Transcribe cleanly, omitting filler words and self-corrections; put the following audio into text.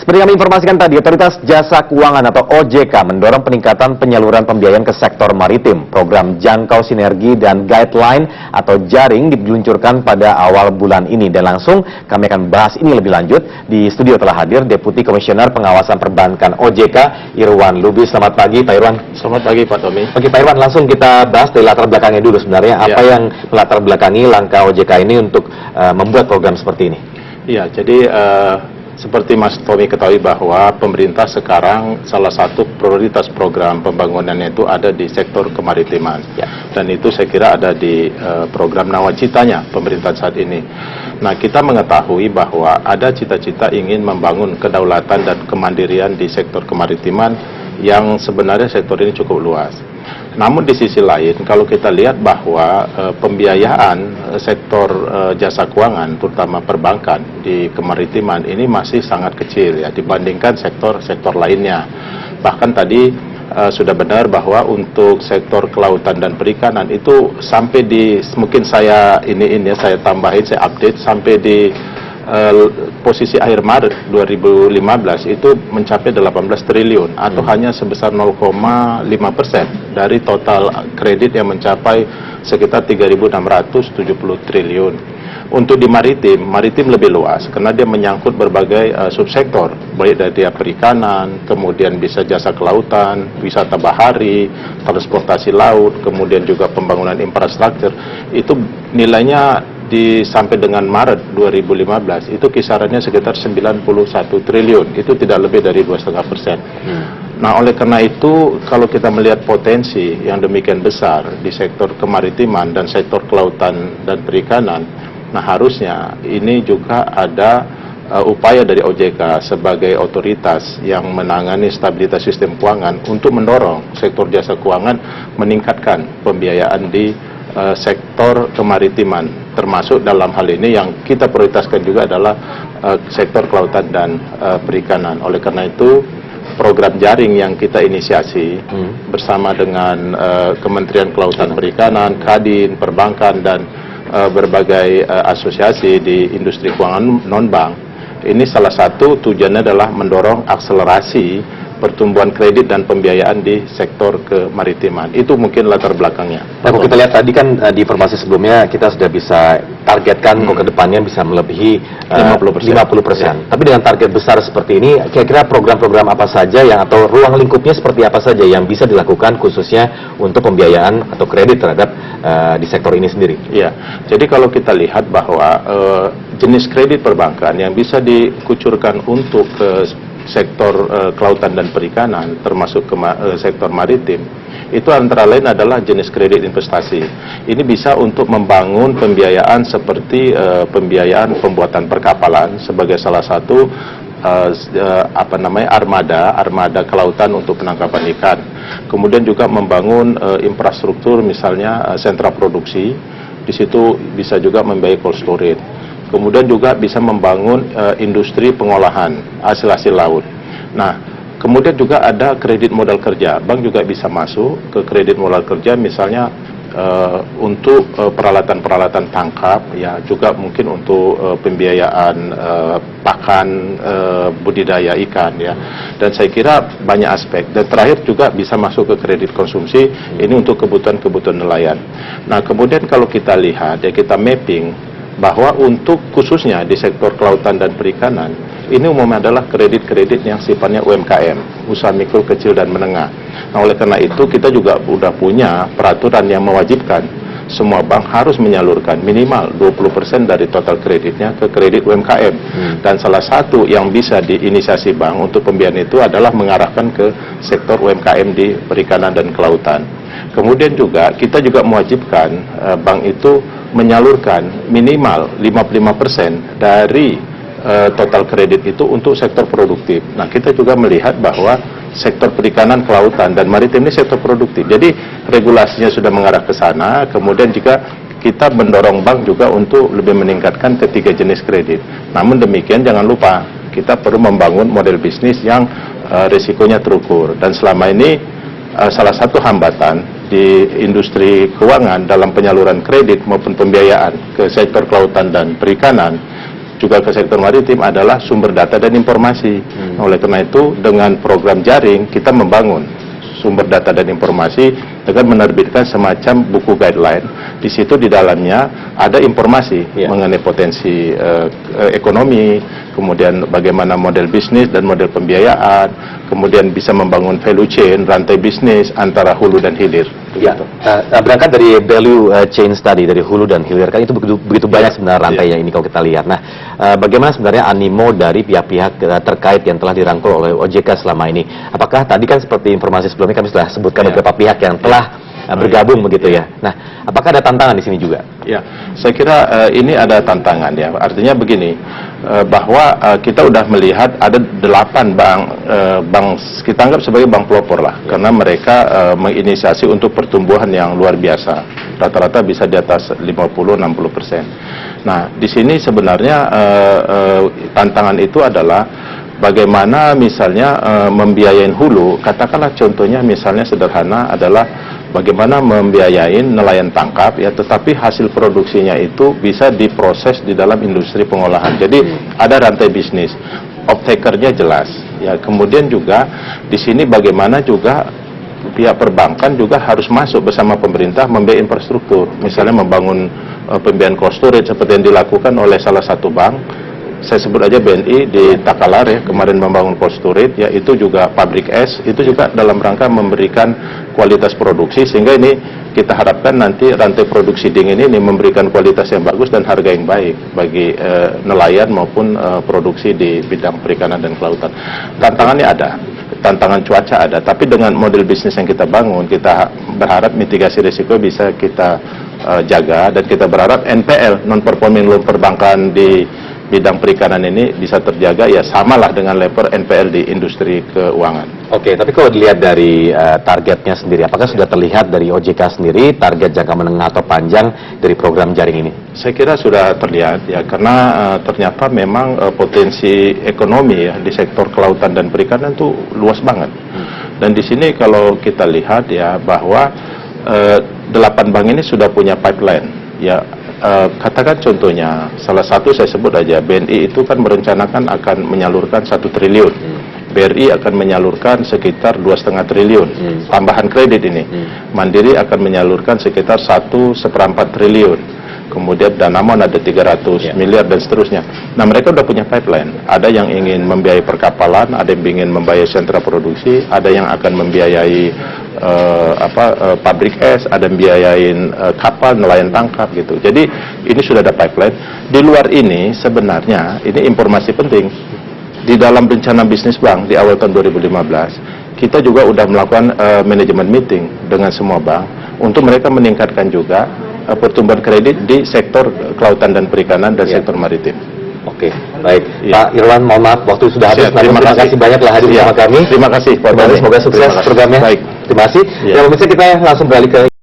Seperti kami informasikan tadi, Otoritas Jasa Keuangan atau OJK mendorong peningkatan penyaluran pembiayaan ke sektor maritim. Program Jangkau Sinergi dan Guideline atau Jaring diluncurkan pada awal bulan ini. Dan langsung kami akan bahas ini lebih lanjut. Di studio telah hadir Deputi Komisioner Pengawasan Perbankan OJK, Irwan Lubis. Selamat pagi, Pak Irwan. Selamat pagi, Pak Tommy. Oke, Pak Irwan, langsung kita bahas dari latar belakangnya dulu sebenarnya. Apa yang melatar belakangi langkah OJK ini untuk membuat program seperti ini? Iya, jadi seperti Mas Tommy ketahui bahwa pemerintah sekarang salah satu prioritas program pembangunannya itu ada di sektor kemaritiman. Dan itu saya kira ada di program Nawacitanya pemerintah saat ini. Nah, kita mengetahui bahwa ada cita-cita ingin membangun kedaulatan dan kemandirian di sektor kemaritiman yang sebenarnya sektor ini cukup luas. Namun di sisi lain, kalau kita lihat bahwa pembiayaan sektor jasa keuangan, terutama perbankan di kemaritiman ini masih sangat kecil ya dibandingkan sektor-sektor lainnya. Bahkan tadi sudah benar bahwa untuk sektor kelautan dan perikanan itu sampai di, mungkin saya saya tambahin, saya update sampai di posisi akhir Maret 2015 itu mencapai 18 triliun atau hanya sebesar 0,5% dari total kredit yang mencapai sekitar 3.670 triliun. Untuk di maritim lebih luas karena dia menyangkut berbagai subsektor, baik dari perikanan, kemudian bisa jasa kelautan, wisata bahari, transportasi laut, kemudian juga pembangunan infrastruktur. Itu nilainya sampai dengan Maret 2015 itu kisarannya sekitar 91 triliun, itu tidak lebih dari 2,5%. Nah, oleh karena itu kalau kita melihat potensi yang demikian besar di sektor kemaritiman dan sektor kelautan dan perikanan, nah harusnya ini juga ada upaya dari OJK sebagai otoritas yang menangani stabilitas sistem keuangan untuk mendorong sektor jasa keuangan meningkatkan pembiayaan di sektor kemaritiman, termasuk dalam hal ini yang kita prioritaskan juga adalah sektor kelautan dan perikanan. Oleh karena itu, program jaring yang kita inisiasi bersama dengan Kementerian Kelautan Perikanan, Kadin, Perbankan, dan berbagai asosiasi di industri keuangan non-bank, ini salah satu tujuannya adalah mendorong akselerasi pertumbuhan kredit dan pembiayaan di sektor kemaritiman. Itu mungkin latar belakangnya. Nah, kalau kita lihat tadi kan di informasi sebelumnya kita sudah bisa targetkan ke depannya bisa melebihi 50%. Ya. Tapi dengan target besar seperti ini, kira-kira program-program apa saja yang atau ruang lingkupnya seperti apa saja yang bisa dilakukan khususnya untuk pembiayaan atau kredit terhadap di sektor ini sendiri? Iya. Jadi kalau kita lihat bahwa jenis kredit perbankan yang bisa dikucurkan untuk sektor kelautan dan perikanan, termasuk sektor maritim, itu antara lain adalah jenis kredit investasi. Ini bisa untuk membangun pembiayaan seperti pembiayaan pembuatan perkapalan sebagai salah satu armada kelautan untuk penangkapan ikan. Kemudian juga membangun infrastruktur, misalnya sentra produksi. Di situ bisa juga membiayai cold storage. Kemudian juga bisa membangun industri pengolahan hasil-hasil laut. Nah, kemudian juga ada kredit modal kerja. Bank juga bisa masuk ke kredit modal kerja, misalnya untuk peralatan-peralatan tangkap, ya juga mungkin untuk pembiayaan pakan budidaya ikan, ya. Dan saya kira banyak aspek. Dan terakhir juga bisa masuk ke kredit konsumsi, ini untuk kebutuhan-kebutuhan nelayan. Nah, kemudian kalau kita lihat, ya kita mapping bahwa untuk khususnya di sektor kelautan dan perikanan, ini umumnya adalah kredit-kredit yang sifatnya UMKM, usaha mikro, kecil, dan menengah. Nah, oleh karena itu kita juga sudah punya peraturan yang mewajibkan semua bank harus menyalurkan minimal 20% dari total kreditnya ke kredit UMKM. Dan salah satu yang bisa diinisiasi bank untuk pembiayaan itu adalah mengarahkan ke sektor UMKM di perikanan dan kelautan. Kemudian juga kita juga mewajibkan bank itu menyalurkan minimal 55% dari total kredit itu untuk sektor produktif. Nah, kita juga melihat bahwa sektor perikanan, kelautan, dan maritim ini sektor produktif. Jadi regulasinya sudah mengarah ke sana. Kemudian juga kita mendorong bank juga untuk lebih meningkatkan ketiga jenis kredit. Namun demikian jangan lupa kita perlu membangun model bisnis yang risikonya terukur. Dan selama ini salah satu hambatan di industri keuangan dalam penyaluran kredit maupun pembiayaan ke sektor kelautan dan perikanan juga ke sektor maritim adalah sumber data dan informasi. Oleh karena itu, dengan program jaring kita membangun sumber data dan informasi dengan menerbitkan semacam buku guideline. Di situ di dalamnya ada informasi mengenai potensi ekonomi, kemudian bagaimana model bisnis dan model pembiayaan, kemudian bisa membangun value chain, rantai bisnis antara hulu dan hilir. Ya, berangkat dari value chain study dari hulu dan hilir, kan itu begitu banyak sebenarnya rantainya ini kalau kita lihat. Nah, bagaimana sebenarnya animo dari pihak-pihak terkait yang telah dirangkul oleh OJK selama ini? Apakah tadi kan seperti informasi sebelumnya kami sudah sebutkan beberapa pihak yang telah bergabung begitu ya. Nah, apakah ada tantangan di sini juga? Ya, saya kira ini ada tantangan ya. Artinya begini, bahwa kita udah melihat ada 8 bank kita anggap sebagai bank pelopor lah, karena mereka menginisiasi untuk pertumbuhan yang luar biasa. Rata-rata bisa di atas 50-60%. Nah, di sini sebenarnya tantangan itu adalah bagaimana misalnya membiayain hulu. Katakanlah contohnya misalnya sederhana adalah bagaimana membiayain nelayan tangkap ya, tetapi hasil produksinya itu bisa diproses di dalam industri pengolahan. Jadi ada rantai bisnis, off-takernya jelas. Ya, kemudian juga di sini bagaimana juga pihak perbankan juga harus masuk bersama pemerintah membiayai infrastruktur. Misalnya membangun pembiayaan cold storage seperti yang dilakukan oleh salah satu bank. Saya sebut aja BNI di Takalare kemarin membangun cold storage, yaitu juga pabrik es, itu juga dalam rangka memberikan kualitas produksi, sehingga ini kita harapkan nanti rantai produksi dingin ini memberikan kualitas yang bagus dan harga yang baik bagi nelayan maupun produksi di bidang perikanan dan kelautan. Tantangannya ada, tantangan cuaca ada, tapi dengan model bisnis yang kita bangun, kita berharap mitigasi risiko bisa kita jaga, dan kita berharap NPL, non-performing loan perbankan di bidang perikanan ini bisa terjaga ya samalah dengan level NPL di industri keuangan. Oke, tapi kalau dilihat dari targetnya sendiri, apakah sudah terlihat dari OJK sendiri target jangka menengah atau panjang dari program jaring ini? Saya kira sudah terlihat ya, karena ternyata memang potensi ekonomi ya di sektor kelautan dan perikanan itu luas banget. Dan di sini kalau kita lihat ya bahwa 8 bank ini sudah punya pipeline ya. Katakan contohnya, salah satu saya sebut aja, BNI itu kan merencanakan akan menyalurkan 1 triliun, BRI akan menyalurkan sekitar 2,5 triliun, tambahan kredit ini, Mandiri akan menyalurkan sekitar 1,4 triliun, kemudian Danamon ada 300 miliar dan seterusnya. Nah, mereka udah punya pipeline, ada yang ingin membiayai perkapalan, ada yang ingin membiayai sentra produksi, ada yang akan membiayai pabrik es, ada biayain kapal nelayan tangkap gitu. Jadi ini sudah ada pipeline. Di luar ini sebenarnya ini informasi penting. Di dalam rencana bisnis bank di awal tahun 2015 kita juga sudah melakukan manajemen meeting dengan semua bank untuk mereka meningkatkan juga pertumbuhan kredit di sektor kelautan dan perikanan dan sektor maritim. Oke, baik. Pak Irwan, mohon maaf waktu sudah habis. Terima kasih banyak telah hadir bersama kami. Terima kasih. Semoga sukses programnya. Baik. Terima kasih. Ya, pemirsa, kita langsung beralih ke